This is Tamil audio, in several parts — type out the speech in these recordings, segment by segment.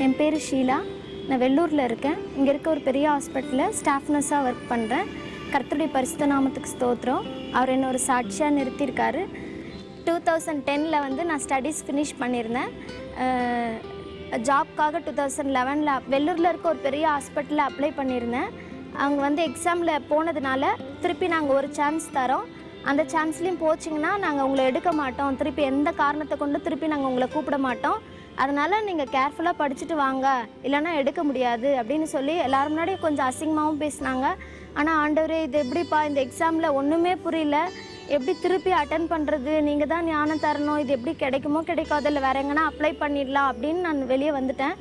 என் பேர் ஷீலா. நான் வெள்ளூரில் இருக்கேன். இங்கே இருக்க ஒரு பெரிய ஹாஸ்பிட்டலில் ஸ்டாஃப் நர்ஸாக ஒர்க் பண்ணுறேன். கர்த்தருடைய பரிசுத்த நாமத்துக்கு ஸ்தோத்திரம். அவர் என்ன ஒரு சாட்சியாக நிறுத்தியிருக்காரு. 2010 வந்து நான் ஸ்டடீஸ் ஃபினிஷ் பண்ணியிருந்தேன். ஜாப்காக 2011 வெள்ளூரில் இருக்க ஒரு பெரிய ஹாஸ்பிட்டலில் அப்ளை பண்ணியிருந்தேன். அவங்க வந்து எக்ஸாமில் போனதுனால திருப்பி நாங்கள் ஒரு சான்ஸ் தரோம், அந்த சான்ஸ்லேயும் போச்சிங்கன்னா நாங்கள் உங்களை எடுக்க மாட்டோம், திருப்பி எந்த காரணத்தை கொண்டு திருப்பி நாங்கள் உங்களை கூப்பிட மாட்டோம், அதனால் நீங்கள் கேர்ஃபுல்லாக படிச்சுட்டு வாங்க, இல்லைன்னா எடுக்க முடியாது அப்படின்னு சொல்லி எல்லோரும் முன்னாடி கொஞ்சம் அசிங்கமாகவும் பேசினாங்க. ஆனால் ஆண்டவரே, இது எப்படிப்பா, இந்த எக்ஸாமில் ஒன்றுமே புரியல, எப்படி திருப்பி அட்டன் பண்ணுறது, நீங்கள் தான் ஞானம் தரணும், இது எப்படி கிடைக்குமோ கிடைக்காது, இல்லை வேறு எங்கன்னா அப்ளை பண்ணிடலாம் அப்படின்னு நான் வெளியே வந்துட்டேன்.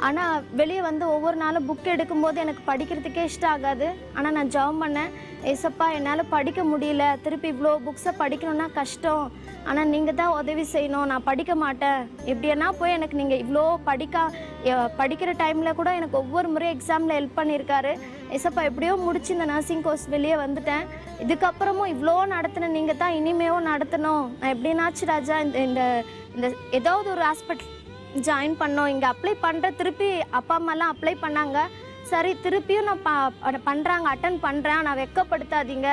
ஆனால் வெளியே வந்து ஒவ்வொரு நாளும் புக் எடுக்கும்போது எனக்கு படிக்கிறதுக்கே இஷ்டம் ஆகாது. ஆனால் நான் ஜெபம் பண்ணேன், ஏசப்பா என்னால் படிக்க முடியல, திருப்பி இவ்வளோ புக்ஸை படிக்கணுன்னா கஷ்டம், ஆனால் நீங்கள் தான் உதவி செய்யணும், நான் படிக்க மாட்டேன், எப்படின்னா போய் எனக்கு நீங்கள் இவ்வளோ படிக்கிற டைமில் கூட எனக்கு ஒவ்வொரு முறை எக்ஸாமில் ஹெல்ப் பண்ணியிருக்காரு. ஏசப்பா எப்படியோ முடிச்சு இந்த நர்சிங் கோர்ஸ் வெளியே வந்துட்டேன், இதுக்கப்புறமும் இவ்வளோ நடத்தின நீங்கள் தான் இனிமேவும் நடத்தணும், நான் எப்படின்னாச்சு ராஜா இந்த ஏதாவது ஒரு ஹாஸ்பிட்டல் ஜாயின் பண்ணோம், இங்கே அப்ளை பண்ணுற, திருப்பி அப்பா அம்மாலாம் அப்ளை பண்ணாங்க, சரி திருப்பியும் நான் பண்ணுறாங்க, அட்டன் பண்ணுறேன், நான் வெட்கப்படுத்தாதீங்க,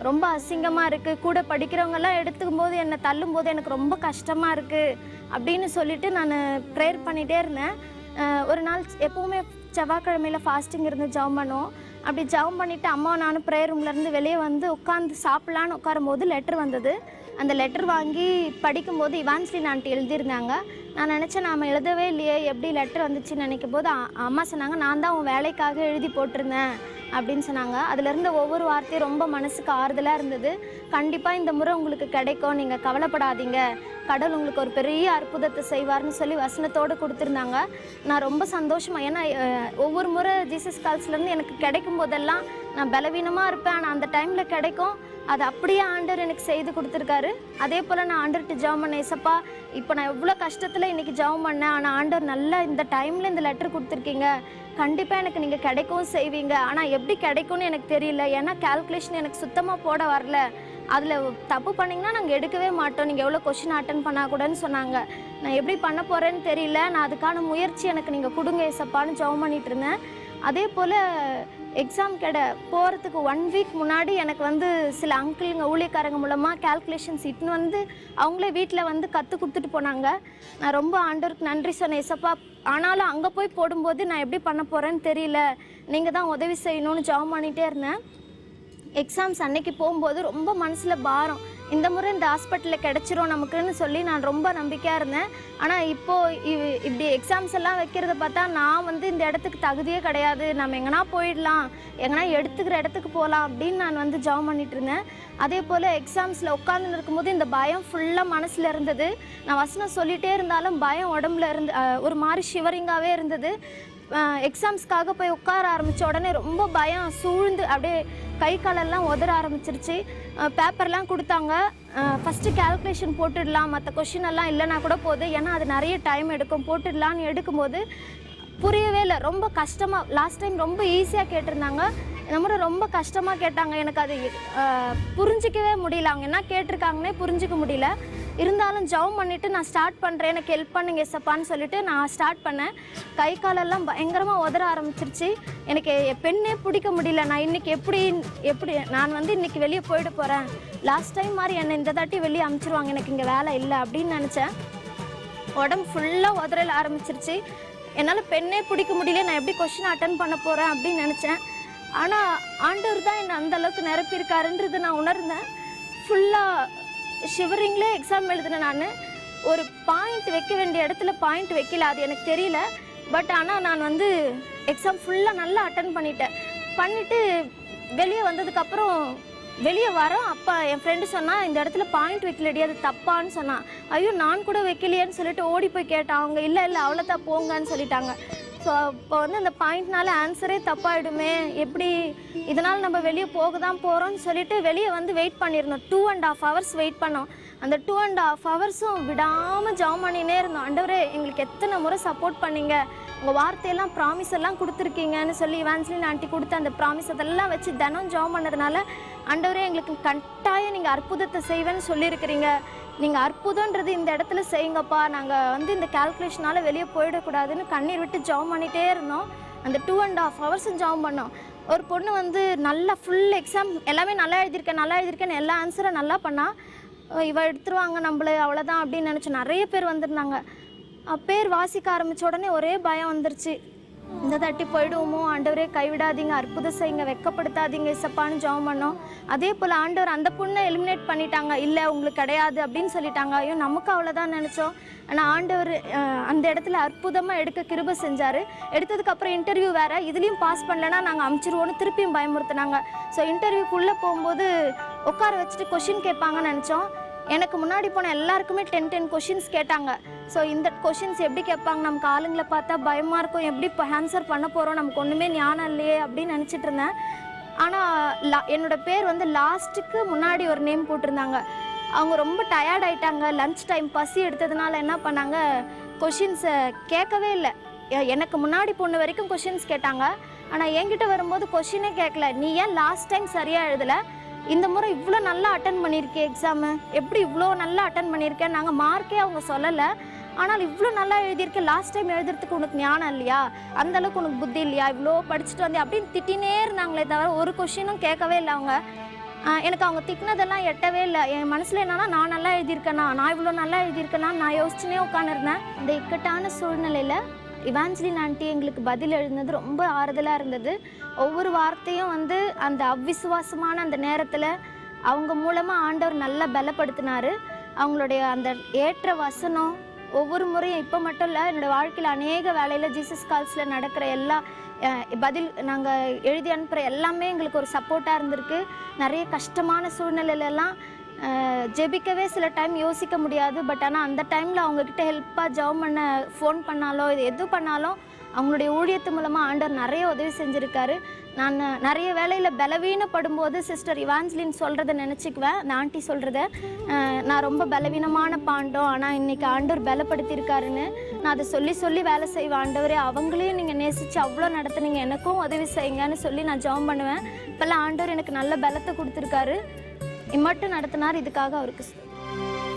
ரொம்ப அசிங்கமாக இருக்குது, கூட படிக்கிறவங்கெல்லாம் எடுத்துக்கும் போது என்னை தள்ளும் போது எனக்கு ரொம்ப கஷ்டமாக இருக்குது அப்படின்னு சொல்லிட்டு நான் ப்ரேயர் பண்ணிகிட்டே இருந்தேன். ஒரு நாள் எப்போவுமே செவ்வாய்க்கிழமையில் ஃபாஸ்டிங் இருந்து ஜெபம் பண்ணுவோம். அப்படி ஜெபம் பண்ணிவிட்டு அம்மா நானும் ப்ரேயர் ரூம்லேருந்து வெளியே வந்து உட்காந்து சாப்பிட்லான்னு உட்காரும்போது லெட்டர் வந்தது. அந்த லெட்டர் வாங்கி படிக்கும்போது இவான்ஸ்லின் ஆண்டி எழுதியிருந்தாங்க. நான் நினச்சேன் நாம் எழுதவே இல்லையே, எப்படி லெட்டர் வந்துச்சுன்னு நினைக்கும் போது அம்மா சொன்னாங்க, நான் தான் உன் வேலைக்காக எழுதி போட்டிருந்தேன் அப்படின்னு சொன்னாங்க. அதுலேருந்து ஒவ்வொரு வார்த்தையும் ரொம்ப மனசுக்கு ஆறுதலாக இருந்தது. கண்டிப்பாக இந்த முறை உங்களுக்கு கிடைக்கும், நீங்கள் கவலைப்படாதீங்க, கடவுள் உங்களுக்கு ஒரு பெரிய அற்புதத்தை செய்வார்னு சொல்லி வசனத்தோடு கொடுத்துருந்தாங்க. நான் ரொம்ப சந்தோஷமாக, ஏன்னா ஒவ்வொரு முறை ஜீசஸ் கால்ஸ்லேருந்து எனக்கு கிடைக்கும் போதெல்லாம் நான் பலவீனமாக இருப்பேன், ஆனால் அந்த டைமில் கிடைக்கும், அது அப்படியே ஆண்டவர் எனக்கு செய்து கொடுத்துருக்காரு. அதே போல் நான் ஆண்டவர்கிட்ட ஜெபம் பண்ணேன், ஏசப்பா இப்போ நான் எவ்வளோ கஷ்டத்தில் இன்றைக்கி ஜெபம் பண்ணேன், ஆனால் ஆண்டவர் நல்லா இந்த டைமில் இந்த லெட்டர் கொடுத்துருக்கீங்க, கண்டிப்பாக எனக்கு நீங்கள் கிடைக்கவும் செய்வீங்க, ஆனால் எப்படி கிடைக்கும்னு எனக்கு தெரியல, ஏன்னா கால்குலேஷன் எனக்கு சுத்தமாக போட வரல, அதில் தப்பு பண்ணிங்கன்னா நாங்கள் எடுக்கவே மாட்டோம், நீங்கள் எவ்வளோ கொஷின் அட்டன் பண்ணால் கூடன்னு சொன்னாங்க. நான் எப்படி பண்ண போகிறேன்னு தெரியல, நான் அதுக்கான முயற்சி எனக்கு நீங்கள் கொடுங்க ஏசப்பான்னு ஜெபம் பண்ணிகிட்டு இருந்தேன். அதே போல் எக்ஸாம் போகிறதுக்கு 1 வீக் முன்னாடி எனக்கு வந்து சில அங்கிளுங்க ஊழியக்காரங்க மூலமாக கால்குலேஷன்ஸ் இட்டுன்னு வந்து அவங்களே வீட்டில் வந்து கற்றுக் கொடுத்துட்டு போனாங்க. நான் ரொம்ப ஆண்டவருக்கு நன்றி சொன்னேன், ஏசப்பா ஆனாலும் அங்கே போய் போடும்போது நான் எப்படி பண்ண போகிறேன்னு தெரியல, நீங்கள் தான் உதவி செய்யணும்னு ஜெபம் பண்ணிகிட்டே இருந்தேன். எக்ஸாம்ஸ் அன்னைக்கு போகும்போது ரொம்ப மனசில் பாரம், இந்த முறை இந்த ஹாஸ்பிட்டலில் கிடச்சிரும் நமக்குன்னு சொல்லி நான் ரொம்ப நம்பிக்கையாக இருந்தேன். ஆனால் இப்போது இப்படி எக்ஸாம்ஸ் எல்லாம் வைக்கிறத பார்த்தா நான் வந்து இந்த இடத்துக்கு தகுதியே கிடையாது, நம்ம எங்கன்னா போயிடலாம், எங்கன்னா எடுத்துக்கிற இடத்துக்கு போகலாம் அப்படின்னு நான் வந்து ஜெபம் பண்ணிகிட்டு இருந்தேன். அதே போல் எக்ஸாம்ஸில் உட்காந்துன்னு இருக்கும்போது இந்த பயம் ஃபுல்லாக மனசில் இருந்தது. நான் வசனம் சொல்லிகிட்டே இருந்தாலும் பயம் உடம்புல ஒரு மாதிரி ஷிவரிங்காகவே இருந்தது. எக்ஸாம்ஸ்க்காக போய் உட்கார ஆரம்பித்த உடனே ரொம்ப பயம் சூழ்ந்து அப்படியே கை காலெல்லாம் உதற ஆரம்பிச்சிருச்சு. பேப்பர்லாம் கொடுத்தாங்க, ஃபஸ்ட்டு கால்குலேஷன் போட்டுடலாம், மற்ற கொஷின் எல்லாம் இல்லைனா கூட போகுது, ஏன்னா அது நிறைய டைம் எடுக்கும், போட்டுடலான்னு எடுக்கும்போது புரியவே இல்லை, ரொம்ப கஷ்டமாக, லாஸ்ட் டைம் ரொம்ப ஈஸியாக கேட்டிருந்தாங்க, இந்த முறை ரொம்ப கஷ்டமாக கேட்டாங்க, எனக்கு அது புரிஞ்சிக்கவே முடியல, அவங்க என்ன கேட்டிருக்காங்கன்னே புரிஞ்சிக்க முடியல. இருந்தாலும் ஜெபம் பண்ணிவிட்டு நான் ஸ்டார்ட் பண்ணுறேன், எனக்கு ஹெல்ப் பண்ணுங்க ஏசப்பான்னு சொல்லிட்டு நான் ஸ்டார்ட் பண்ணேன். கை காலெல்லாம் பயங்கரமாக உதற ஆரம்பிச்சிருச்சு, எனக்கு பெண்ணே பிடிக்க முடியல, நான் இன்றைக்கி எப்படி நான் வந்து இன்றைக்கி வெளியே போயிட போகிறேன், லாஸ்ட் டைம் மாதிரி என்னை இந்த தாட்டி வெளியே அனுப்பிச்சிருவாங்க, எனக்கு இங்கே வேலை இல்லை அப்படின்னு நினச்சேன். உடம்பு ஃபுல்லாக உதறல ஆரம்பிச்சிருச்சு, என்னால் பெண்ணே பிடிக்க முடியல, நான் எப்படி கொஷின் அட்டன் பண்ண போகிறேன் அப்படின்னு நினச்சேன். ஆனால் ஆண்டவர் தான் என்னை அந்தளவுக்கு நிரப்பியிருக்காருன்றது நான் உணர்ந்தேன். ஃபுல்லாக ஷிவரிங்லே எக்ஸாம் எழுதினேன். நான் ஒரு பாயிண்ட் வைக்க வேண்டிய இடத்துல பாயிண்ட் வைக்கல, அது எனக்கு தெரியல, பட் ஆனால் நான் வந்து எக்ஸாம் ஃபுல்லாக நல்லா அட்டன் பண்ணிவிட்டு வெளியே வந்ததுக்கப்புறம் வெளியே வரோம். அப்போ என் ஃப்ரெண்டு சொன்னால், இந்த இடத்துல பாயிண்ட் வைக்கலடி, அது தப்பான்னு சொன்னான். ஐயோ நான் கூட வைக்கலையேன்னு சொல்லிட்டு ஓடி போய் கேட்டான். அவங்க இல்லை அவ்வளோதான் போங்கன்னு சொல்லிட்டாங்க. ஸோ இப்போ வந்து அந்த பாயிண்ட்னால ஆன்சரே தப்பாயிடுமே, எப்படி இதனால் நம்ம வெளியே போக தான் போகிறோம்னு சொல்லிட்டு வெளியே வந்து வெயிட் பண்ணியிருந்தோம். 2.5 hours வெயிட் பண்ணோம். அந்த 2.5 hours விடாமல் ஜெபம் பண்ணினே இருந்தோம். ஆண்டவரே எங்களுக்கு எத்தனை முறை சப்போர்ட் பண்ணீங்க, உங்கள் வார்த்தையெல்லாம் ப்ராமிஸ் எல்லாம் கொடுத்துருக்கீங்கன்னு சொல்லி இவான்ஸ்லின் ஆண்டி கொடுத்த அந்த ப்ராமிஸ் அதெல்லாம் வச்சு தினம் ஜெபம் பண்ணதுனால ஆண்டவரே எங்களுக்கு கட்டாயம் நீங்கள் அற்புதத்தை செய்வேன்னு சொல்லியிருக்கிறீங்க. நீங்கள் அற்புதன்றது இந்த இடத்துல செய்யுங்கப்பா, நாங்கள் வந்து இந்த கால்குலேஷனால் வெளியே போயிடக்கூடாதுன்னு கண்ணீர் விட்டு ஜெபம் பண்ணிகிட்டே இருந்தோம். அந்த 2.5 hours ஜெபம் பண்ணோம். ஒரு பொண்ணு வந்து நல்லா ஃபுல் எக்ஸாம் எல்லாமே நல்லா எழுதியிருக்கேன்னு எல்லா ஆன்சரும் நல்லா பண்ணா. இவ எடுத்துருவாங்க நம்மள, அவ்வளோதான் அப்படின்னு நினச்சோம். நிறைய பேர் வந்திருந்தாங்க. பேர் வாசிக்க ஆரம்பித்த உடனே ஒரே பயம் வந்துருச்சு. இந்த தட்டி போயிடுவோமோ, ஆண்டவரே கைவிடாதீங்க, அற்புதம் செய்யுங்க, வெட்கப்படுத்தாதீங்க இசப்பான்னு ஜெபம் பண்ணோம். அதே போல் ஆண்டவர் அந்த பொண்ணை எலிமினேட் பண்ணிட்டாங்க. இல்லை உங்களுக்கு கிடையாது அப்படின்னு சொல்லிட்டாங்க. ஐயோ நமக்கு அவ்வளோதான் நினச்சோம். ஆனால் ஆண்டவர் அந்த இடத்துல அற்புதமாக எடுக்க கிருபை செஞ்சார். எடுத்ததுக்கப்புறம் இன்டர்வியூ வேறு, இதுலேயும் பாஸ் பண்ணலைன்னா நாங்கள் அமுச்சிருவோன்னு திருப்பியும் பயமுறுத்தினாங்க. ஸோ இன்டர்வியூக்குள்ளே போகும்போது உட்கார வச்சுட்டு கொஷின் கேட்பாங்கன்னு நினச்சோம். எனக்கு முன்னாடி போன எல்லாருக்குமே 10 கொஷின்ஸ் கேட்டாங்க. ஸோ இந்த கொஷின்ஸ் எப்படி கேட்பாங்க, நமக்கு ஆளுங்களை பார்த்தா பயமாக இருக்கும், எப்படி இப்போ ஆன்சர் பண்ண போகிறோம், நமக்கு ஒன்றுமே ஞானம் இல்லையே அப்படின்னு நினச்சிட்டு இருந்தேன். ஆனால் என்னோடய பேர் வந்து லாஸ்ட்டுக்கு முன்னாடி ஒரு நேம் போட்டிருந்தாங்க. அவங்க ரொம்ப டயர்ட் ஆகிட்டாங்க. லன்ச் டைம் பசி எடுத்ததுனால என்ன பண்ணாங்க, கொஷின்ஸை கேட்கவே இல்லை. எனக்கு முன்னாடி பொண்ணு வரைக்கும் கொஷின்ஸ் கேட்டாங்க. ஆனால் என்கிட்ட வரும்போது கொஷினே கேட்கல. நீ ஏன் லாஸ்ட் டைம் சரியாக எழுதலை, இந்த முறை இவ்வளோ நல்லா அட்டன் பண்ணியிருக்கேன் எக்ஸாமு, எப்படி இவ்வளோ நல்லா அட்டன் பண்ணியிருக்கேன், நாங்கள் மார்க்கே அவங்க சொல்லலை, ஆனால் இவ்வளோ நல்லா எழுதியிருக்கேன், லாஸ்ட் டைம் எழுதுறதுக்கு உனக்கு ஞானம் இல்லையா, அந்தளவுக்கு உனக்கு புத்தி இல்லையா, இவ்வளோ படிச்சுட்டு வந்தேன் அப்படின்னு திட்டினே இருந்தாங்களே தவிர ஒரு கொஷினும் கேட்கவே இல்லை அவங்க. எனக்கு அவங்க திட்டினதெல்லாம் எட்டவே இல்லை. என் மனசில் என்னன்னா, நான் நல்லா எழுதியிருக்கேனா, நான் இவ்வளோ நல்லா எழுதியிருக்கேனா நான் யோசிச்சுனே உட்காந்துருந்தேன். இந்த இக்கட்டான சூழ்நிலையில் இவாஞ்சலின் ஆண்டி எங்களுக்கு பதில் எழுதுனது ரொம்ப ஆறுதலாக இருந்தது. ஒவ்வொரு வார்த்தையும் வந்து அந்த அவ்விசுவாசமான அந்த நேரத்தில் அவங்க மூலமாக ஆண்டவர் நல்லா பலப்படுத்தினார். அவங்களுடைய அந்த ஏற்ற வசனம் ஒவ்வொரு முறையும் இப்போ மட்டும் இல்லை, என்னோடய வாழ்க்கையில் அநேக வேலையில் ஜீசஸ் கால்ஸில் நடக்கிற எல்லா பதில் நாங்கள் எழுதி அனுப்புகிற எல்லாமே எங்களுக்கு ஒரு சப்போர்ட்டாக இருந்திருக்கு. நிறைய கஷ்டமான சூழ்நிலையிலலாம் ஜெபிக்கவே சில டைம் யோசிக்க முடியாது. பட் ஆனால் அந்த டைமில் அவங்கக்கிட்ட ஹெல்ப்பாக ஜெபம் பண்ண ஃபோன் பண்ணாலோ இது எது பண்ணாலும் அவங்களுடைய ஊழியத்து மூலமாக ஆண்டவர் நிறைய உதவி செஞ்சுருக்காரு. நான் நிறைய வேலையில் பலவீனப்படும் போது சிஸ்டர் இவாஞ்சலின் சொல்கிறத நினச்சிக்குவேன். அந்த ஆண்டி சொல்கிறத நான் ரொம்ப பலவீனமான பாண்டோம், ஆனால் இன்றைக்கி ஆண்டவர் பலப்படுத்தியிருக்காருன்னு நான் அதை சொல்லி சொல்லி வேலை செய்வேன். ஆண்டவரே அவங்களையும் நீங்கள் நேசித்து அவ்வளோ நடத்துனீங்க, எனக்கும் உதவி செய்யுங்கன்னு சொல்லி நான் ஜெபம் பண்ணுவேன். இப்போல்லாம் ஆண்டவர் எனக்கு நல்ல பலத்தை கொடுத்துருக்காரு. இம்மட்டும் நடத்தினார். இதுக்காக அவருக்கு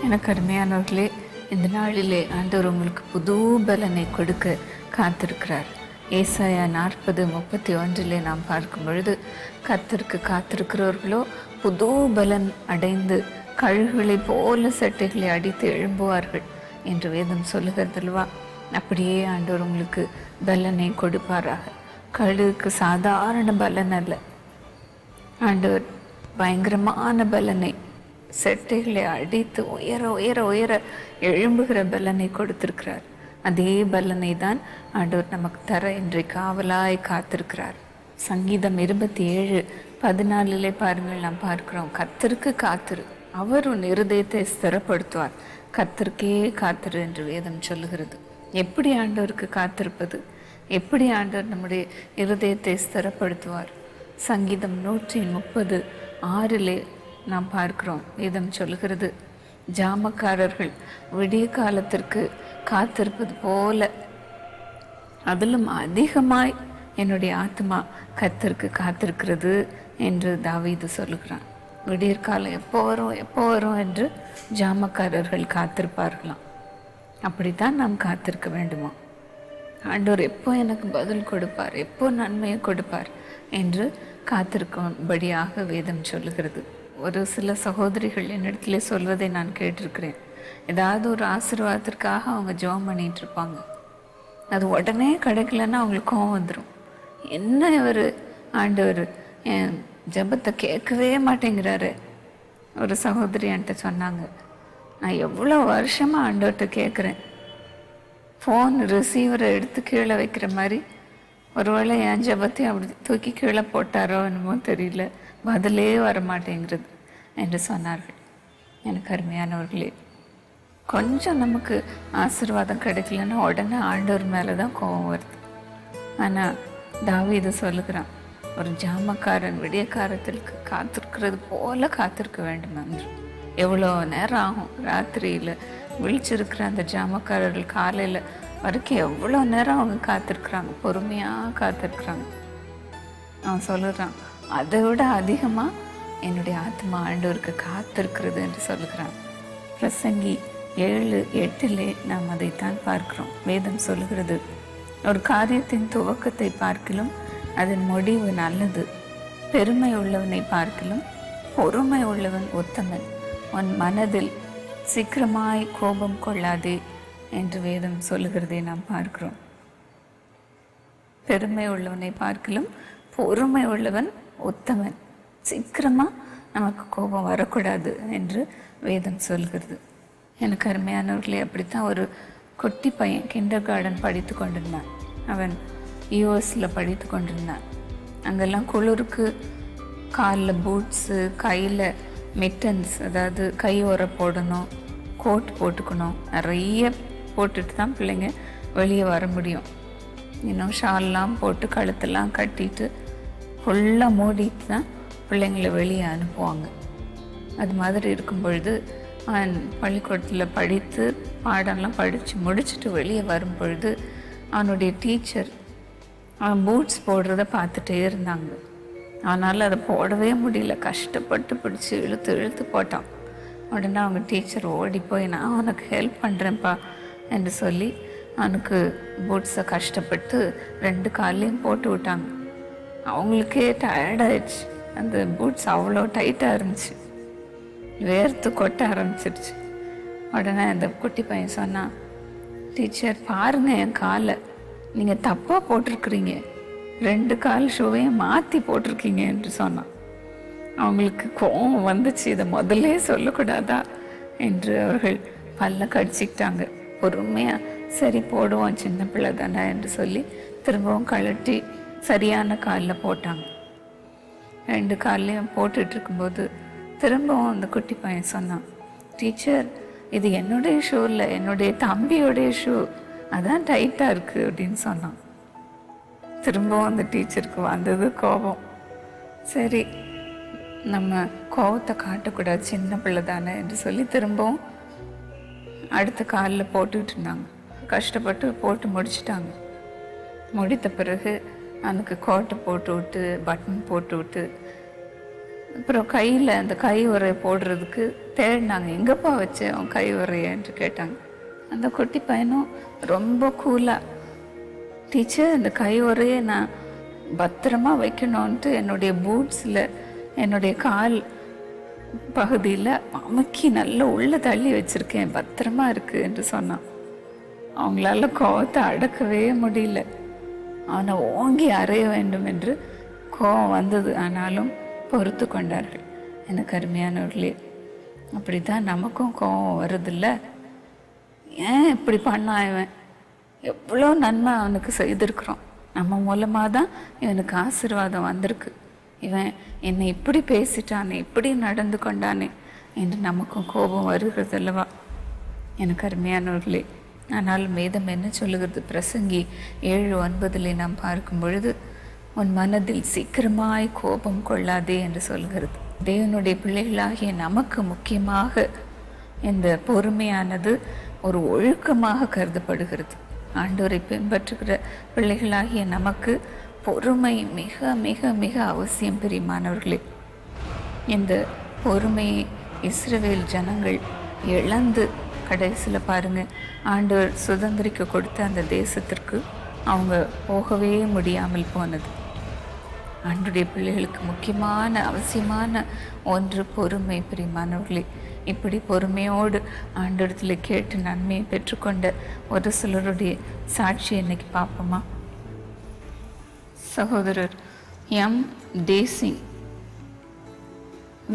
எனக்கு அருமையானவர்களே, இந்த நாளிலே ஆண்டவர் உங்களுக்கு புது பலனை கொடுக்க காத்திருக்கிறார். ஏசாயா 40:31 நாம் பார்க்கும் பொழுது, கர்த்தருக்கு காத்திருக்கிறவர்களோ புது பலன் அடைந்து கழுகுகளை போல சட்டைகளை அடித்து எழும்புவார்கள் என்று வேதம் சொல்லுகிறதல்வா. அப்படியே ஆண்டவர் உங்களுக்கு பலனை கொடுப்பாராக. கழுகுக்கு சாதாரண பலன் அல்ல, ஆண்டவர் பயங்கரமான பலனை, செட்டைகளை அடித்து உயர உயர உயர எழும்புகிற பலனை கொடுத்திருக்கிறார். அதே பலனை தான் ஆண்டவர் நமக்கு தர இன்றைக்கு ஆவலாய் காத்திருக்கிறார். சங்கீதம் 27:14 பாருங்கள், நாம் பார்க்கிறோம், கர்த்தருக்கு காத்திரு, அவர் உன் இருதயத்தை ஸ்திரப்படுத்துவார், கர்த்தருக்கே காத்திரு என்று வேதம் சொல்லுகிறது. எப்படி ஆண்டவருக்கு காத்திருப்பது, எப்படி ஆண்டவர் நம்முடைய இருதயத்தை ஸ்திரப்படுத்துவார்? சங்கீதம் 130:6 நாம் பார்க்கிறோம், வேதம் சொல்லுகிறது, ஜாமக்காரர்கள் விடிய காலத்திற்கு காத்திருப்பது போல அதிலும் அதிகமாய் என்னுடைய ஆத்மா கர்த்தருக்கு காத்திருக்கிறது என்று தாவீது சொல்லுகிறான். விடியற்காலம் எப்போ வரும் என்று ஜாமக்காரர்கள் காத்திருப்பார்களாம். அப்படித்தான் நாம் காத்திருக்க வேண்டுமா? ஆண்டவர் எப்போ எனக்கு பதில் கொடுப்பார், எப்போ நன்மையை கொடுப்பார் என்று காத்திருக்கும்படியாக வேதம் சொல்லுகிறது. ஒரு சில சகோதரிகள் என்னிடத்துல சொல்வதை நான் கேட்டிருக்கிறேன். ஏதாவது ஒரு ஆசீர்வாதத்திற்காக அவங்க ஜெபம் பண்ணிட்டு இருப்பாங்க. அது உடனே கிடைக்கலன்னா அவங்களுக்கு கோவம் வந்துடும். என்ன இவர் ஆண்டவர் என் ஜெபத்தை கேட்கவே மாட்டேங்கிறாரு. ஒரு சகோதரி என்கிட்ட சொன்னாங்க, நான் எவ்வளோ வருஷமாக ஆண்டவர்கிட்ட கேட்குறேன், ஃபோன் ரிசீவரை எடுத்து கீழே வைக்கிற மாதிரி ஒருவேளை என் ஜெபத்தையும் அப்படி தூக்கி கீழே போட்டாரோ என்னமோ தெரியல, பதிலே வர மாட்டேங்கிறது என்று சொன்னார்கள். எனக்கு அருமையானவர்களே, கொஞ்சம் நமக்கு ஆசீர்வாதம் கிடைக்கலன்னா உடனே ஆண்டவர் மேலே தான் கோபம் வருது. ஆனால் தாவீது சொல்லுகிறான், ஒரு ஜாமக்காரன் விடியக்காரத்திற்கு காத்திருக்கிறது போல காத்திருக்க வேண்டும் என்று. எவ்வளோ நேரம் ஆகும், ராத்திரியில் விழிச்சிருக்கிற அந்த ஜாமக்காரர்கள் காலையில் வரைக்கும் எவ்வளோ நேரம் அவங்க காத்திருக்கிறாங்க, பொறுமையாக காத்திருக்கிறாங்க. அவன் சொல்லுறான், அதை விட அதிகமாக என்னுடைய ஆத்மா ஆண்டவருக்கு காத்திருக்கிறது என்று சொல்லுகிறான். பிரசங்கி 7:8 நாம் அதைத்தான் பார்க்கிறோம். வேதம் சொல்லுகிறது, ஒரு காரியத்தின் துவக்கத்தை பார்க்கிலும் அதன் முடிவு நல்லது. பெருமை உள்ளவனை பார்க்கிலும் பொறுமை உள்ளவன் உத்தமன். உன் மனதில் சீக்கிரமாய் கோபம் கொள்ளாதே என்று வேதம் சொல்லுகிறதை நாம் பார்க்கிறோம். பெருமை உள்ளவனை பார்க்கிலும் பொறுமை உள்ளவன் உத்தமன். சீக்கிரமாக நமக்கு கோபம் வரக்கூடாது என்று வேதம் சொல்கிறது. எனக்கு அருமையானவர்களே, அப்படித்தான் ஒரு குட்டி பையன் கிண்டர் கார்டன் படித்து கொண்டிருந்தான். அவன் யூஎஸில் படித்து கொண்டிருந்தான். அங்கெல்லாம் குளிருக்கு காலில் பூட்ஸு, கையில் மிட்டன்ஸ், அதாவது கை உரை போடணும், கோட் போட்டுக்கணும், நிறைய போட்டுட்டு தான் பிள்ளைங்க வெளியே வர முடியும். இன்னும் ஷால்லாம் போட்டு கழுத்தெல்லாம் கட்டிட்டு ஃபுல்லாக மூடிட்டு தான் பிள்ளைங்களை வெளியே அனுப்புவாங்க. அது மாதிரி இருக்கும் பொழுது அவன் பள்ளிக்கூடத்தில் படித்து பாடம்லாம் படித்து முடிச்சுட்டு வெளியே வரும் பொழுது அவனுடைய டீச்சர் அவன் பூட்ஸ் போடுறத பார்த்துட்டே இருந்தாங்க. அவனால் அதை போடவே முடியல, கஷ்டப்பட்டு பிடிச்சி இழுத்து இழுத்து போட்டான். உடனே அவங்க டீச்சர் ஓடி போய், நான் அவனுக்கு ஹெல்ப் பண்ணுறேன்ப்பா என்று சொல்லி அவனுக்கு பூட்ஸை கஷ்டப்பட்டு 2 கால்லையும் போட்டு விட்டாங்க. அவங்களுக்கே டயர்டாயிடுச்சு. அந்த பூட்ஸ் அவ்வளோ டைட்டாக இருந்துச்சு, வேர்த்து கொட்ட ஆரம்பிச்சிருச்சு. உடனே அந்த குட்டி பையன் சொன்னான், டீச்சர் பாருங்கள் என் காலை, நீங்கள் தப்பாக போட்டிருக்கிறீங்க, 2 கால் ஷூவையும் மாற்றி போட்டிருக்கீங்க என்று சொன்னான். அவங்களுக்கு கோவம் வந்துச்சு, இதை முதல்ல சொல்லக்கூடாதா என்று அவர்கள் பல்ல கடிச்சிக்கிட்டாங்க. பொறுமையாக சரி போடுவோம், சின்ன பிள்ளை தானே என்று சொல்லி திரும்பவும் கழட்டி சரியான காலில் போட்டாங்க. 2 கால்லையும் போட்டுட்டு இருக்கும்போது திரும்பவும் அந்த குட்டி பையன் சொன்னான், டீச்சர் இது என்னுடைய ஷூ இல்லை, என்னுடைய தம்பியோடைய ஷூ, அதான் டைட்டாக இருக்குது அப்படின்னு சொன்னான். திரும்பவும் அந்த டீச்சருக்கு வந்தது கோபம். சரி, நம்ம கோபத்தை காட்டக்கூடாது, சின்ன பிள்ளை தானே என்று சொல்லி திரும்பவும் அடுத்த காலில் போட்டுக்கிட்டு இருந்தாங்க. கஷ்டப்பட்டு போட்டு முடிச்சிட்டாங்க. முடித்த பிறகு அவனுக்கு கோட்டை போட்டு விட்டு பட்டன் போட்டு விட்டு அப்புறம் கையில் அந்த கை உரையை போடுறதுக்கு தேடினாங்க. எங்கப்பா வச்சு அவன் கை உரையன்று கேட்டாங்க. அந்த குட்டி பையனும் ரொம்ப கூலாக, டீச்சர் இந்த கை உரையை நான் பத்திரமா வைக்கணும்ன்ட்டு என்னுடைய பூட்ஸில் என்னுடைய கால் பகுதியில் அமுக்கி நல்லா உள்ளே தள்ளி வச்சுருக்கேன், பத்திரமா இருக்குது என்று சொன்னான். அவங்களால கோவத்தை அடக்கவே முடியல. அவனை ஓங்கி அறைய வேண்டும் என்று கோவம் வந்தது, ஆனாலும் பொறுத்து கொண்டார்கள். எனக்கு அருமையானவர்களே, அப்படி தான் நமக்கும் கோவம் வருதில்ல. ஏன் இப்படி பண்ணான் இவன், எவ்வளோ நன்மை அவனுக்கு செய்திருக்கிறோம், நம்ம மூலமாக தான் இவனுக்கு ஆசீர்வாதம் வந்திருக்கு, இவன் என்னை இப்படி பேசிட்டானே, இப்படி நடந்து கொண்டானே என்று நமக்கும் கோபம் வருகிறது அல்லவா? எனக்கு அருமையானவர்களே, ஆனால் வேதம் என்ன சொல்லுகிறது? பிரசங்கி 7:9 நாம் பார்க்கும் பொழுது, உன் மனதில் சீக்கிரமாய் கோபம் கொள்ளாதே என்று சொல்கிறது. தேவனுடைய பிள்ளைகளாகிய நமக்கு முக்கியமாக இந்த பொறுமையானது ஒரு ஒழுக்கமாக கருதப்படுகிறது. ஆண்டவரை பின்பற்றுகிற பிள்ளைகளாகிய நமக்கு பொறுமை மிக மிக மிக அவசியம். பிரியமானவர்களே, இந்த பொறுமையை இஸ்ரவேல் ஜனங்கள் இழந்து கடைசியில் பாருங்கள், ஆண்டவர் சுதந்திரிக்க கொடுத்த அந்த தேசத்திற்கு அவங்க போகவே முடியாமல் போனது. ஆண்டுடைய பிள்ளைகளுக்கு முக்கியமான அவசியமான ஒன்று பொறுமை. பிரியமானவர்களே, இப்படி பொறுமையோடு ஆண்டவரத்தில் கேட்டு நன்மையை பெற்றுக்கொண்ட ஒரு சிலருடைய சாட்சி இன்னைக்கு பார்ப்போமா? சகோதரர் எம் தேசிங்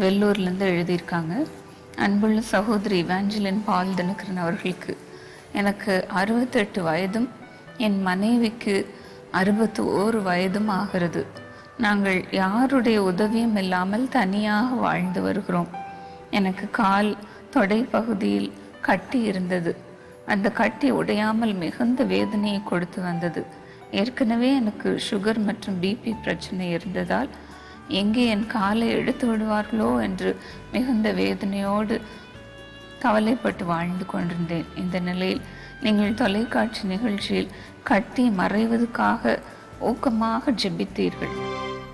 வெள்ளூர்லேருந்து எழுதியிருக்காங்க. அன்புள்ள சகோதரி இவாஞ்சலின் பால் தினகரன் அவர்களுக்கு, எனக்கு 68 வயதும் என் மனைவிக்கு 61 வயதும் ஆகிறது. நாங்கள் யாருடைய உதவியும் இல்லாமல் தனியாக வாழ்ந்து வருகிறோம். எனக்கு கால் தொடை பகுதியில் கட்டி இருந்தது. அந்த கட்டி உடையாமல் மிகுந்த வேதனையை கொடுத்து வந்தது. ஏற்கனவே எனக்கு சுகர் மற்றும் பிபி பிரச்சனை இருந்ததால் எங்கே என் காலை எடுத்து விடுவார்களோ என்று மிகுந்த வேதனையோடு கவலைப்பட்டு வாழ்ந்து கொண்டிருந்தேன். இந்த நிலையில் நீங்கள் தொலைக்காட்சி நிகழ்ச்சியில் கட்டி மறைவதற்காக ஊக்கமாக ஜெபித்தீர்கள்.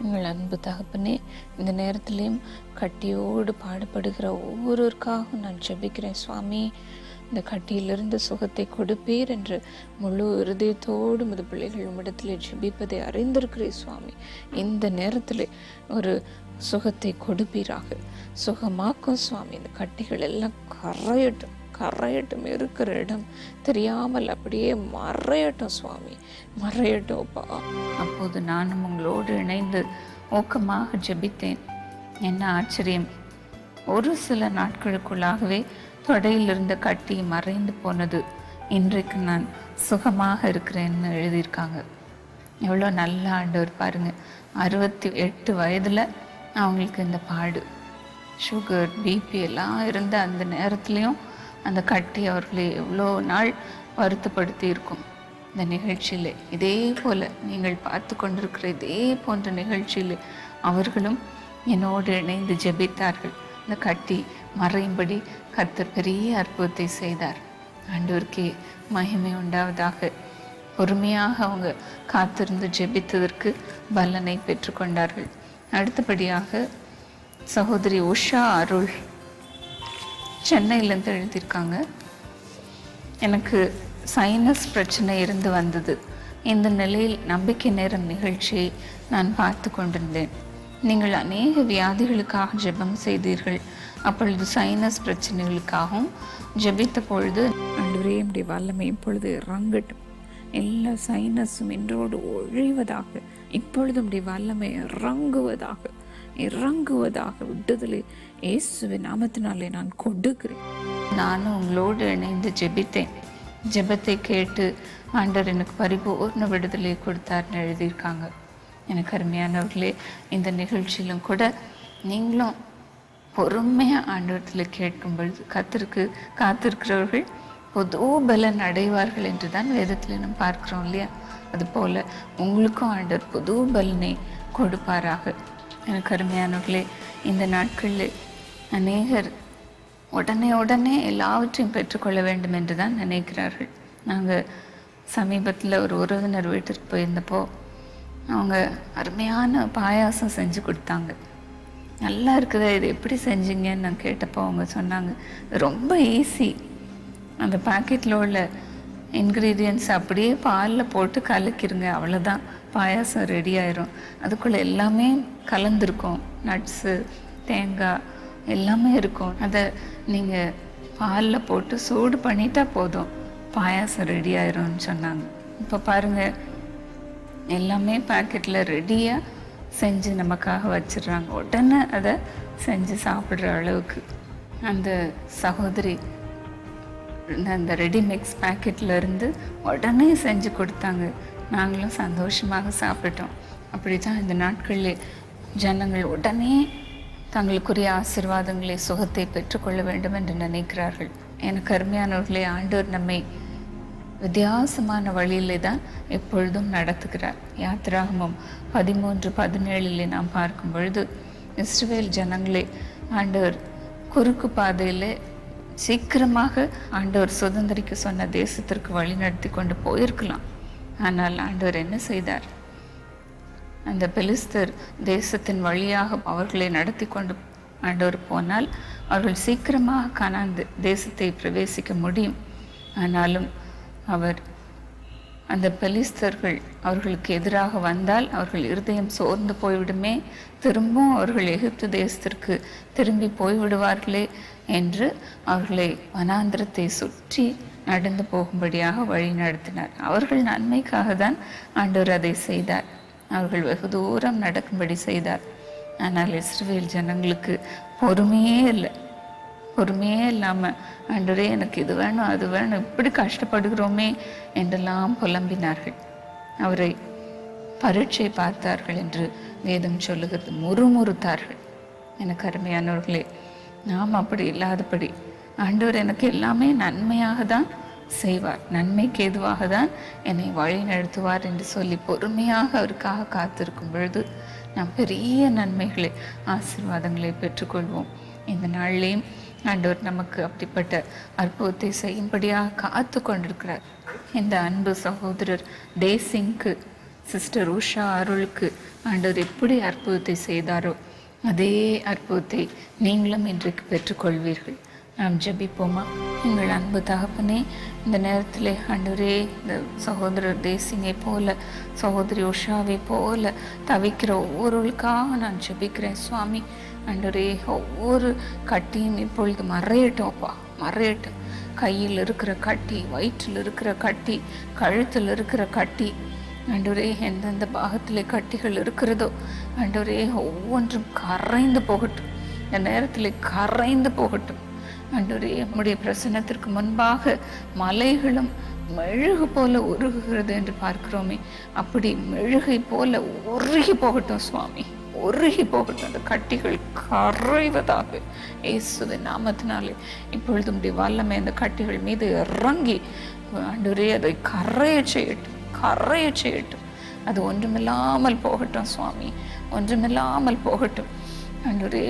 உங்கள் அன்பு தகப்பனே, இந்த நேரத்திலையும் கட்டியோடு பாடுபடுகிற ஒவ்வொருவருக்காகவும் நான் ஜெபிக்கிறேன் சுவாமி. இந்த கட்டியிலிருந்து சுகத்தை கொடுப்பீர் என்று முழு இருதயத்தோடு முது பிள்ளைகள் உம்மிடத்திலே ஜெபிப்பதை அறிந்திருக்கிறேன் சுவாமி. இந்த நேரத்தில் ஒரு சுகத்தை கொடுப்பீராக, சுகமாக்கும் சுவாமி. இந்த கட்டிகள் எல்லாம் கரையட்டும், இருக்கிற இடம் தெரியாமல் அப்படியே மறையட்டும் சுவாமி, மறையட்டும்ப்பா. அப்போது நானும் உங்களோடு இணைந்து ஊக்கமாக ஜெபித்தேன். என்ன ஆச்சரியம், ஒரு சில நாட்களுக்குள்ளாகவே தொடையில் இருந்த கட்டி மறைந்து போனது. இன்றைக்கு நான் சுகமாக இருக்கிறேன்னு எழுதியிருக்காங்க. எவ்வளோ நல்ல ஆண்டவர் பாருங்க. 68 வயதில் அவங்களுக்கு இந்த பாடு, சுகர், பிபி எல்லாம் இருந்த அந்த நேரத்துலையும் அந்த கட்டி அவர்களை எவ்வளோ நாள் வருத்தப்படுத்தி இருக்கும். இந்த நிகழ்ச்சியில் இதே போல் நீங்கள் பார்த்து கொண்டிருக்கிற இதே போன்ற நிகழ்ச்சியில் அவர்களும் என்னோடு இணைந்து ஜெபித்தார்கள். இந்த கட்டி மறையும்படி கர்த்தர் பெரிய அற்புதத்தை செய்தார். ஆண்டவருக்கே மகிமை உண்டாவதாக. பொறுமையாக அவங்க காத்திருந்து ஜெபித்ததற்கு பலனை பெற்றுக்கொண்டார்கள். அடுத்தபடியாக சகோதரி உஷா அருள் சென்னையிலேருந்து எழுதியிருக்காங்க. எனக்கு சைனஸ் பிரச்சனை இருந்து வந்தது. இந்த நிலையில் நம்பிக்கை நேரம் நிகழ்ச்சியை நான் பார்த்து கொண்டிருந்தேன். நீங்கள் அநேக வியாதிகளுக்காக ஜெபம் செய்தீர்கள். அப்பொழுது சைனஸ் பிரச்சனைகளுக்காகவும் ஜெபித்த பொழுது, ஆண்டவரே உம்முடைய வல்லமை இப்பொழுது இறங்கட்டும், எல்லா சைனஸும் இன்றோடு ஒழிவதாக, இப்பொழுது உம்முடைய வல்லமை இறங்குவதாக விடுதலை இயேசுவின் நாமத்தினாலே நான் கொடுக்கிறேன். நானும் உங்களோடு இணைந்து ஜெபித்தேன். ஜெபத்தை கேட்டு ஆண்டவர் எனக்கு பரிபூர்ண விடுதலை கொடுத்தார்னு எழுதியிருக்காங்க. எனக்கு அருமையானவர்களே, இந்த நிகழ்ச்சியிலும் கூட நீங்களும் பொறுமையாக ஆண்டவரத்தில் கேட்கும் பொழுது கர்த்தருக்கு காத்திருக்கிறவர்கள் புது பலன் அடைவார்கள் என்று தான் வேதத்தில் நம்ம பார்க்குறோம் இல்லையா? அதுபோல் உங்களுக்கும் ஆண்டவர் புது பலனை கொடுப்பாராக. எனக்கு அருமையானவர்களே, இந்த நாட்களில் அநேகர் உடனே எல்லாவற்றையும் பெற்றுக்கொள்ள வேண்டும் என்று தான் நினைக்கிறார்கள். நாங்கள் சமீபத்தில் ஒரு உறவினர் வீட்டிற்கு போயிருந்தப்போ அவங்க அருமையான பாயாசம் செஞ்சு கொடுத்தாங்க. நல்லா இருக்குதா, இது எப்படி செஞ்சீங்கன்னு நான் கேட்டப்போ அவங்க சொன்னாங்க, ரொம்ப ஈஸி, அந்த பாக்கெட்டில் உள்ள இன்க்ரீடியன்ட்ஸ் அப்படியே பாலில் போட்டு கலக்கிருங்க, அவ்வளோதான், பாயாசம் ரெடி ஆயிரும். அதுக்குள்ளே எல்லாமே கலந்துருக்கும், நட்ஸு, தேங்காய் எல்லாமே இருக்கும். அதை நீங்கள் பாலில் போட்டு சூடு பண்ணிட்டா போதும், பாயாசம் ரெடி ஆயிரும்னு சொன்னாங்க. இப்போ பாருங்கள், எல்லாமே பாக்கெட்டில் ரெடியாக செஞ்சு நமக்காக வச்சிடுறாங்க. உடனே அதை செஞ்சு சாப்பிட்ற அளவுக்கு அந்த சகோதரி அந்த ரெடிமிக்ஸ் பேக்கெட்டில் இருந்து உடனே செஞ்சு கொடுத்தாங்க. நாங்களும் சந்தோஷமாக சாப்பிட்டோம். அப்படி தான் இந்த நாட்களில் ஜனங்கள் உடனே தங்களுக்குரிய ஆசீர்வாதங்களை, சுகத்தை பெற்றுக்கொள்ள வேண்டும் என்று நினைக்கிறார்கள். எனக்கு அருமையானவர்களே, ஆண்டவர் நம்மை வித்தியாசமான வழியிலே தான் எப்பொழுதும் நடத்துகிறார். யாத்திராகமம் 13:17 நாம் பார்க்கும் பொழுது, இஸ்ரவேல் ஜனங்களே ஆண்டவர் குறுக்கு பாதையில் சீக்கிரமாக ஆண்டவர் சுதந்திரிக்க சொன்ன தேசத்திற்கு வழி நடத்தி கொண்டு போயிருக்கலாம். ஆனால் ஆண்டவர் என்ன செய்தார்? அந்த பெலிஸ்தர் தேசத்தின் வழியாக அவர்களை நடத்தி கொண்டு ஆண்டவர் போனால் அவர்கள் சீக்கிரமாக கானான் தேசத்தை பிரவேசிக்க முடியும். ஆனாலும் அவர் அந்த பெலிஸ்தர்கள் அவர்களுக்கு எதிராக வந்தால் அவர்கள் இருதயம் சோர்ந்து போய்விடுமே, திரும்பவும் அவர்கள் எகிப்து தேசத்திற்கு திரும்பி போய்விடுவார்களே என்று அவர்களை வனாந்திரத்தை சுற்றி நடந்து போகும்படியாக வழி நடத்தினார். அவர்கள் நன்மைக்காக தான் ஆண்டவர் அதை செய்தார். அவர்கள் வெகு தூரம் நடக்கும்படி செய்தார். ஆனால் இஸ்ரவேல் ஜனங்களுக்கு பொறுமையே இல்லாமல், ஆண்டவரே எனக்கு இது வேணும் அது வேணும், இப்படி கஷ்டப்படுகிறோமே என்றெல்லாம் புலம்பினார்கள். அவரை பரீட்சை பார்த்தார்கள் என்று வேதம் சொல்லுகிறது. முறுமுறுத்தார்கள். எனக்கு அருமையானவர்களே, நாம் அப்படி இல்லாதபடி ஆண்டவர் எனக்கு எல்லாமே நன்மையாக தான் செய்வார், நன்மைக்கு ஏதுவாக தான் என்னை வழி நடத்துவார் என்று சொல்லி பொறுமையாக அவருக்காக காத்திருக்கும் பொழுது நாம் பெரிய நன்மைகளை, ஆசீர்வாதங்களை பெற்றுக்கொள்வோம். இந்த நாளிலேயும் ஆண்டவர் நமக்கு அப்படிப்பட்ட அற்புதத்தை செய்யும்படியாக காத்து கொண்டிருக்கிறார். இந்த அன்பு சகோதரர் தேசிங்க்கு சிஸ்டர் உஷா அருளுக்கு ஆண்டவர் எப்படி அற்புதத்தை செய்தாரோ அதே அற்புதத்தை நீங்களும் இன்றைக்கு பெற்றுக்கொள்வீர்கள். நாம் ஜெபிப்போமா? எங்கள் அன்பு தகப்பனே, இந்த நேரத்தில் ஆண்டவரே, இந்த சகோதரர் தேசிங்கை போல சகோதரி உஷாவை போல தவிக்கிற ஒவ்வொருவருக்காக நான் ஜெபிக்கிறேன் சுவாமி. ஆண்டவரே, ஒவ்வொரு கட்டியும் இப்பொழுது மறையட்டோப்பா, மறையட்டும். கையில் இருக்கிற கட்டி, வயிற்றில் இருக்கிற கட்டி, கழுத்தில் இருக்கிற கட்டி, ஆண்டவரே எந்தெந்த பாகத்தில் கட்டிகள் இருக்கிறதோ ஆண்டவரே ஒவ்வொன்றும் கரைந்து போகட்டும். இந்த நேரத்தில் கரைந்து போகட்டும். ஆண்டவரே, நம்முடைய பிரசன்னத்திற்கு முன்பாக மலைகளும் மெழுகு போல உருகுகிறது என்று பார்க்கிறோமே, அப்படி மெழுகை போல உருகி போகட்டும் சுவாமி, உருகி போகட்டும். அந்த கட்டிகள் கரைவதாக இயேசுவின் நாமத்தினாலே இப்பொழுது உம்முடைய வல்லமை அந்த கட்டிகள் மீது இறங்கி ஆண்டவரே அதை கரைய செய்யட்டும், கரைய செய்யட்டும். அது ஒன்றுமில்லாமல் போகட்டும் சுவாமி, ஒன்றுமில்லாமல் போகட்டும். ஆண்டவரே,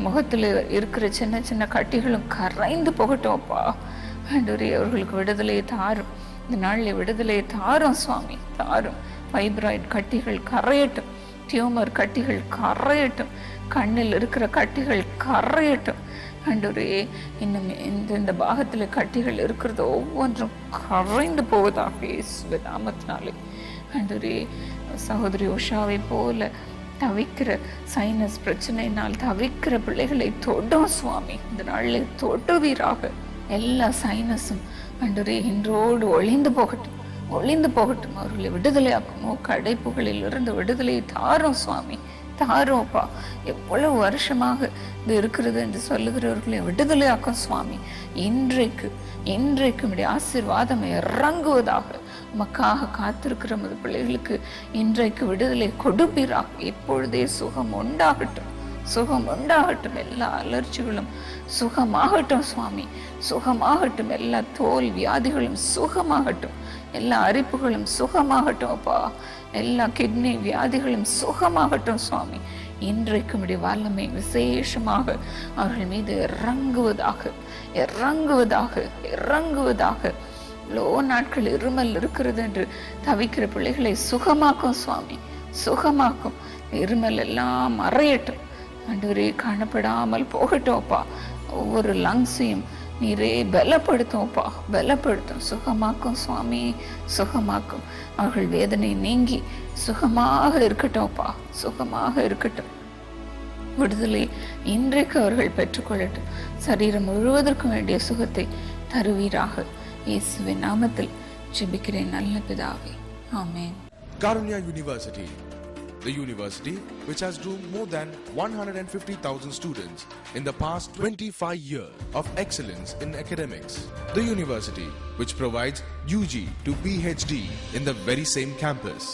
முகத்தில் இருக்கிற சின்ன சின்ன கட்டிகளும் கரைந்து போகட்டும்ப்பா. ஆண்டவரே, அவர்களுக்கு விடுதலையை தாரும். இந்த நாளில் விடுதலையை தாரும் சுவாமி, தாரும். ஃபைப்ராய்டு கட்டிகள் கரையட்டும், டியூமர் கட்டிகள் கரையட்டும், கண்ணில் இருக்கிற கட்டிகள் கரையட்டும். ஆண்டவரே, இன்னும் இந்த பாகத்தில் கட்டிகள் இருக்கிறது ஒவ்வொன்றும் கரைந்து போவதாக இயேசுவின் நாமத்தினாலே. ஆண்டவரே, சகோதரி உஷாவை போல தவிக்கிற சைனஸ் பிரச்சனையினால் தவிக்கிற பிள்ளைகளை தொடும் சுவாமி, இந்த நாளில் தொடுவீராக. எல்லா சைனஸும் ஆண்டவரே இன்றோடு ஒளிந்து போகட்டும், ஒளிந்து போகட்டும். அவர்களை விடுதலையாக்கும். கடைப்புகளில் இருந்து விடுதலையை தாரும் சுவாமி, தாரோப்பா. எவ்வளவு வருஷமாக இது இருக்கிறது என்று சொல்லுகிறவர்களை விடுதலையாக்கும் சுவாமி. இன்றைக்கு உடைய ஆசீர்வாதம் இறங்குவதாக. உமக்காக காத்திருக்கிற மது பிள்ளைகளுக்கு இன்றைக்கு விடுதலை கொடுப்பீராக. இப்பொழுதே சுகம் உண்டாகட்டும், சுகம் உண்டாகட்டும். எல்லா அலர்ச்சிகளும் சுகமாகட்டும் சுவாமி, சுகமாகட்டும். எல்லா தோல் வியாதிகளும் சுகமாகட்டும், எல்லா அரிப்புகளும் சுகமாகட்டும் அப்பா. எல்லா கிட்னி வியாதிகளும் சுகமாகட்டும் சுவாமி. இன்றைக்கு உடைய வல்லமை விசேஷமாக அவர்கள் மீது இறங்குவதாக, இறங்குவதாக, இறங்குவதாக. இவ்வளோ நாட்கள் இருமல் இருக்கிறது என்று தவிக்கிற பிள்ளைகளை சுகமாக்கும் சுவாமி, சுகமாக்கும். இருமல் எல்லாம் மறையட்டும் ஆண்டவரே, காணப்படாமல் போகட்டும்ப்பா. ஒவ்வொரு லங்ஸையும் நீரே பலப்படுத்தும்ப்பா, பலப்படுத்தும். சுகமாக்கும் சுவாமி, சுகமாக்கும். அவர்கள் வேதனை நீங்கி சுகமாக இருக்கட்டும்ப்பா, சுகமாக இருக்கட்டும். விடுதலை இன்றைக்கு அவர்கள் பெற்றுக்கொள்ளட்டும். சரீரம் முழுவதற்கும் வேண்டிய சுகத்தை தருவீராக. இயேசுவின் நாமத்தில் ஜெபிக்கிறேன் நல்ல பிதாவே, ஆமென். Karunya University, the university which has groomed more than 150,000 students in the past 25 years of excellence in academics. The university which provides UG to PhD in the very same campus.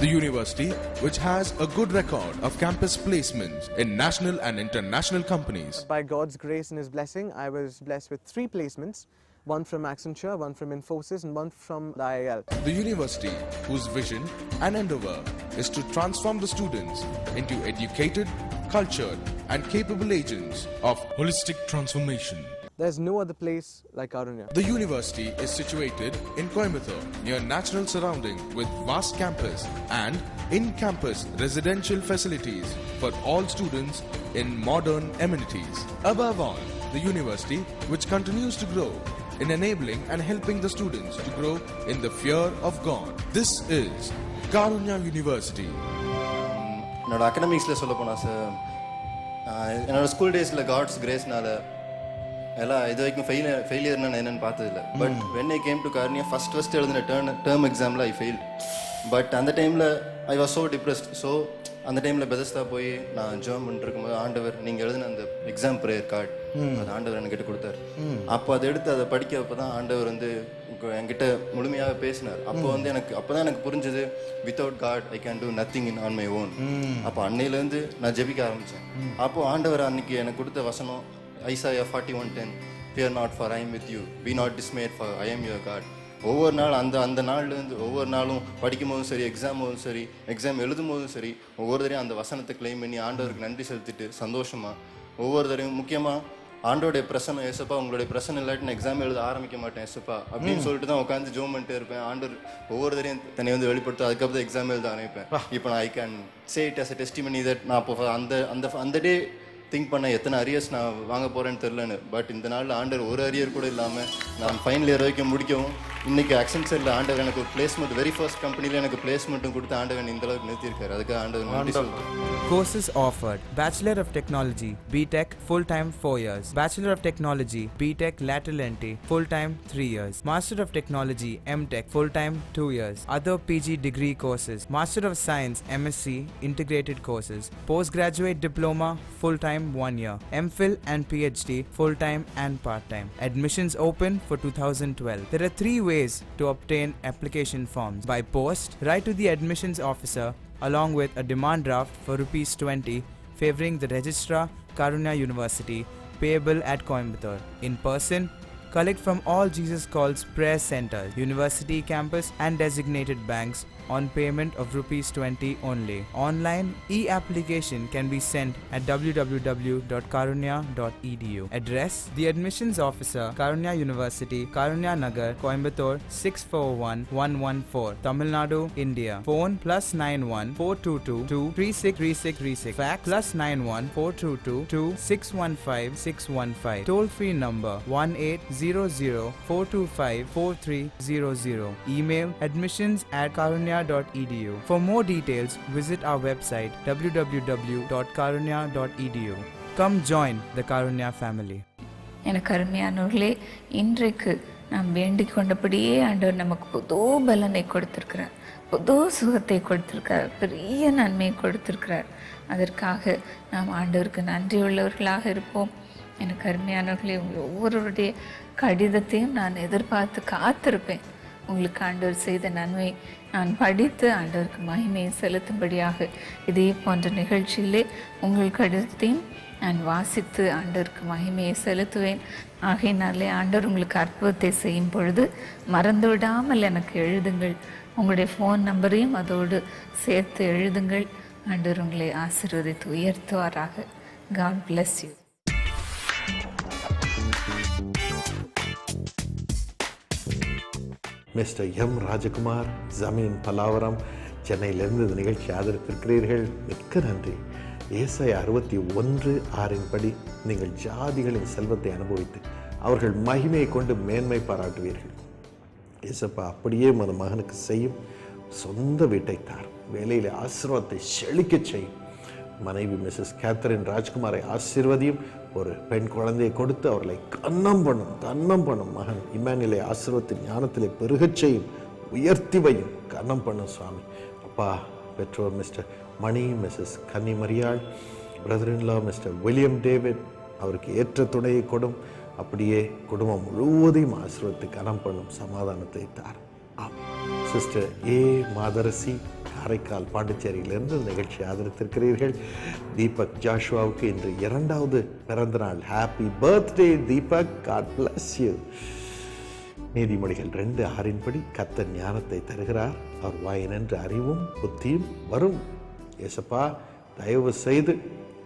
The university which has a good record of campus placements in national and international companies. By God's grace and His blessing, I was blessed with 3 placements. One from Accenture, one from Infosys, and one from the IIL. The university whose vision and endeavor is to transform the students into educated, cultured, and capable agents of holistic transformation. There's no other place like Karunya. The university is situated in Coimbatore, near natural surrounding with vast campus and in-campus residential facilities for all students in modern amenities. Above all, the university which continues to grow in enabling and helping the students to grow in the fear of God. This is Karunya University. என்னோட அகடமிக்ஸில் சொல்ல போனால் சார், என்னோடய ஸ்கூல் டேஸில் காட்ஸ் கிரேஸ்னால எல்லாம் இது வரைக்கும் ஃபெயிலியர்னா நான் என்னென்னு பார்த்ததில்ல. But when I came to cornea first எழுதின டேர்ம் எக்ஸாமில் ஐ ஃபெயில். பட் அந்த டைமில் I was so depressed. So அந்த டைமில் பெதஸ்தா போய் நான் ஜாம் பண்ணிருக்கும்போது ஆண்டவர் நீங்கள் எழுதின அந்த எக்ஸாம் ப்ரேயர் கார்டு அது ஆண்டவர் என்கிட்ட கொடுத்தாரு. அப்போ அதை எடுத்து அதை படிக்கப்போ தான் ஆண்டவர் வந்து என்கிட்ட முழுமையாக பேசினார். அப்போ வந்து அப்போ தான் எனக்கு புரிஞ்சது, without God I can do nothing in on my own. அப்போ அன்னையிலேருந்து நான் ஜெபிக்க ஆரம்பித்தேன். அப்போது ஆண்டவர் அன்னைக்கு எனக்கு கொடுத்த வசனம் Isaiah 41:10, fear not for I am with you, be not dismayed for I am your God. ஒவ்வொரு நாள் அந்த நாள்லேருந்து ஒவ்வொரு நாளும் படிக்கும் போதும் சரி, எக்ஸாம் எழுதும் போதும் சரி, ஒவ்வொரு தரையும் அந்த வசனத்தை கிளைம் பண்ணி ஆண்டவருக்கு நன்றி செலுத்திட்டு சந்தோஷமாக ஒவ்வொரு தரையும் முக்கியமாக ஆண்டோடைய பிரசனம் ஏசப்பா உங்களுடைய பிரசனம் இல்லாட்டி நான் எக்ஸாம் எழுத ஆரம்பிக்க மாட்டேன் ஏசப்பா அப்படின்னு சொல்லிட்டு தான் உட்காந்து ஜோம் பண்ணிட்டே இருப்பேன். ஆண்டவர் ஒவ்வொரு தரையும் தன்னை வந்து வெளிப்படுத்த அதுக்கப்புறம் எக்ஸாம் எழுத ஆரம்பிப்பேன். இப்போ நான் I can say it as a testimony that நான் அப்போ அந்த டே திங்க் பண்ண எத்தனை அரியர்ஸ் நான் வாங்க போகிறேன்னு தெரிலன்னு. பட் இந்த நாளில் ஆண்டவர் ஒரு அரியர் கூட இல்லாமல் நான் ஃபைனல் இயர் வரைக்கும் முடிக்கவும் இன்றைக்கி அக்சென்சரில் ஆண்டவர் எனக்கு ஒரு பிளேஸ்மெண்ட் வெரி ஃபர்ஸ்ட் கம்பெனியில் எனக்கு பிளேஸ்மெண்ட்டும் கொடுத்து ஆண்டவன் இந்த அளவுக்கு நிறுத்தியிருக்காரு. அதுக்காக ஆண்டவர் நன்றி சொல்கிறேன். Courses offered: Bachelor of Technology, BTech, full-time 4 years. Bachelor of Technology, BTech, lateral entry, full-time 3 years. Master of Technology, MTech, full-time 2 years. Other PG degree courses: Master of Science, MSc, integrated courses. Postgraduate diploma, full-time 1 year. MPhil and PhD, full-time and part-time. Admissions open for 2012. There are 3 ways to obtain application forms: by post, write to the admissions officer along with a demand draft for ₹20 favoring the registrar, Karunya University, payable at Coimbatore. In person, collect from all Jesus Calls prayer centers, university campus and designated banks on payment of ₹20 only. Online e-application can be sent at www.karunya.edu. Address: The Admissions Officer, Karunya University, Karunya Nagar, Coimbatore 641114, Tamil Nadu, India. Phone +91 422 363636. Fax +91 422 2615 615. Toll free number 1800 425 4300. Email: admissions@karunya.edu. For more details, visit our website www.karunya.edu. Come join the Karunya family. எனக்கு அருமையானவர்களே, இன்றைக்கு நாம் வேண்டிக் கொண்டபடியே ஆண்டவர் நமக்கு புது பலனை கொடுத்திருக்கிறார், புது சுகத்தை கொடுத்திருக்கிறார், பெரிய நன்மையை கொடுத்திருக்கிறார். அதற்காக நாம் ஆண்டவருக்கு நன்றி உள்ளவர்களாக இருப்போம். எனக்கு அருமையானவர்களே, உங்கள் ஒவ்வொருவருடைய கடிதத்தையும் நான் எதிர்பார்த்து காத்திருப்பேன். உங்களுக்கு ஆண்டவர் செய்த நன்மை நான் படித்து ஆண்டவருக்கு மகிமையை செலுத்தும்படியாக இதே போன்ற நிகழ்ச்சியிலே உங்கள் கடிதத்தையும் நான் வாசித்து ஆண்டவருக்கு மகிமையை செலுத்துவேன். ஆகையினாலே ஆண்டவர் உங்களுக்கு அற்புதத்தை செய்யும் பொழுது மறந்து விடாமல் எனக்கு எழுதுங்கள். உங்களுடைய ஃபோன் நம்பரையும் அதோடு சேர்த்து எழுதுங்கள். ஆண்டவர் உங்களை ஆசீர்வதித்து உயர்த்துவாராக. God bless you. Mister M Rajakumar, Zamin Pallavaram, சென்னையிலிருந்து இந்த நிகழ்ச்சி ஆதரித்திருக்கிறீர்கள். மிக்க நன்றி. ஏசாயா 61:6 படி நீங்கள் ஜாதிகளின் செல்வத்தை அனுபவித்து அவர்கள் மகிமையை கொண்டு மேன்மை பாராட்டுவீர்கள். ஏசப்பா அப்படியே மத மகனுக்கு செய்யும். சொந்த வீட்டை தார், வேலையில் ஆசீர்வாதத்தை செழிக்க செய்யும். மனைவி மிஸ்ஸஸ் கேத்தரின் ராஜ்குமாரை ஆசீர்வதியும். ஒரு பெண் குழந்தையை கொடுத்து அவர்களை கன்னம் பண்ணும். மகன் இமானுவேலை ஆசீர்வத்தின் ஞானத்திலே பெருகச் செய்யும், உயர்த்தி வையும், கன்னம் பண்ணும் சுவாமி. அப்பா, பெற்றோர் மிஸ்டர் மணி, மிஸ்ஸஸ் கன்னி மரியாள், பிரதர்-இன்-லா மிஸ்டர் வில்லியம் டேவிட், அவருக்கு ஏற்ற துணையை கொடும். அப்படியே குடும்பம் முழுவதையும் ஆசீர்வதித்து கனம் பண்ணும், சமாதானத்தை தார். சிஸ்டர் ஏ மாதரசி, காரைக்கால் பாண்டிச்சேரியிலிருந்து நிகழ்ச்சி ஆதரித்திருக்கிறீர்கள். தீபக் ஜாஷுவாவுக்கு இன்று 2வது பிறந்த நாள். Happy birthday Deepak, God bless you. நீதிமொழிகள் 2:6 படி கர்த்தர் ஞானத்தை தருகிறார், அவர் வாயினென்று அறிவும் புத்தியும் வரும். ஏசப்பா, தயவு செய்து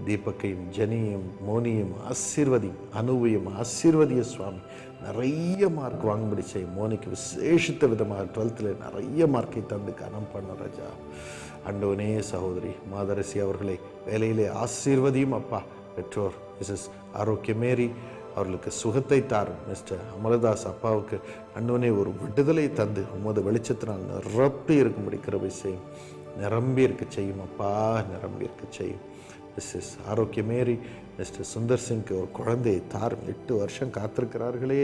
தீபக்கையும் ஜெனியும் மோனியும் ஆசீர்வதியும், அனுவையும் ஆசீர்வதிய சுவாமி. நிறைய மார்க் வாங்கும்படி செய்யும். மோனிக்கு விசேஷித்த விதமாக 12ல் நிறைய மார்க்கை தந்து கனம் பண்ண ராஜா. அண்டோனே சகோதரி மாதரசி அவர்களை வேலையிலே ஆசீர்வதியும் அப்பா. பெற்றோர் மிஸ்ஸஸ் ஆரோக்கியமேரி, அவர்களுக்கு சுகத்தை தாரும். மிஸ்டர் அமலதாஸ் அப்பாவுக்கு அண்டோனே ஒரு விடுதலை தந்து உமது வெளிச்சத்தினால் நிரப்பி இருக்கும்படி கிருபை செய்யும். நிரம்பி இருக்க செய்யும் அப்பா, நிரம்பி இருக்க செய்யும். மிஸ்ஸஸ் ஆரோக்கியமேரி, மிஸ்டர் சுந்தர் சிங்க்கு ஒரு குழந்தையை தாரும். 8 வருஷம் காத்திருக்கிறார்களே,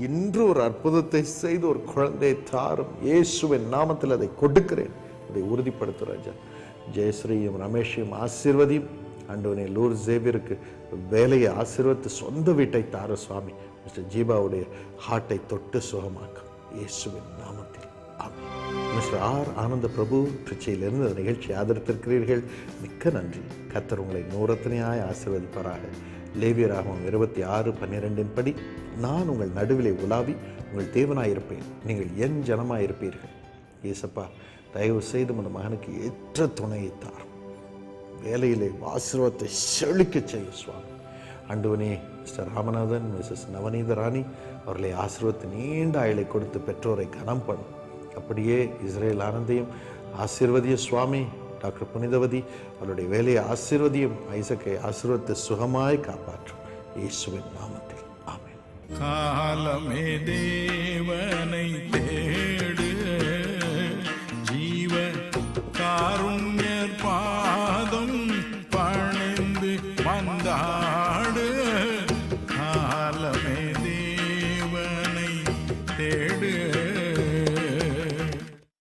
இன்று ஒரு அற்புதத்தை செய்து ஒரு குழந்தையை தாரும். இயேசுவின் நாமத்தில் அதை கொடுக்கிறேன், அதை உறுதிப்படுத்தும் ராஜா. ஜெயஸ்ரீயும் ரமேஷையும் ஆசீர்வதியும். ஆண்டவனே, லூர் ஜேவியருக்கு வேலையை ஆசீர்வதித்து சொந்த வீட்டை தார சுவாமி. மிஸ்டர் ஜீபாவுடைய ஹார்ட்டை தொட்டு சுகமாக்கும் இயேசுவின் நாமத்தில் ஆமென். மிஸ்டர் ஆர் ஆனந்த பிரபு, திருச்சியிலிருந்து இந்த நிகழ்ச்சி ஆதரித்திருக்கிறீர்கள். மிக்க நன்றி. கர்த்தர் உங்களை நூறத்தனையாய் ஆசீர்வதிப்பாராக. லேவியராகமம் 26:12 படி நான் உங்கள் நடுவிலே உலாவி உங்கள் தேவனாயிருப்பேன், நீங்கள் என் ஜனமாயிருப்பீர்கள். ஏசப்பா, தயவு செய்து உங்கள் மகனுக்கு ஏற்ற துணையை தாரும். வேலையிலே ஆசீர்வாதத்தை செழிக்க செய்யும் சுவாமி. ஆண்டவனே, மிஸ்டர் ராமநாதன், மிஸ்ஸஸ் நவநீத ராணி அவர்களை ஆசீர்வத்து நீண்ட ஆயுளை கொடுத்து பெற்றோரை கனம் பண்ணும். அப்படியே இஸ்ரேல் ஆனந்தையும் ஆசீர்வதிய சுவாமி. டாக்டர் புனிதவதி அவருடைய வேலையை ஆசீர்வதியும். ஐசக்கை ஆசீர்வத்து சுகமாய் காப்பாற்றும். இயேசுவின் நாமத்தில் ஆமென். காலமே தேவனை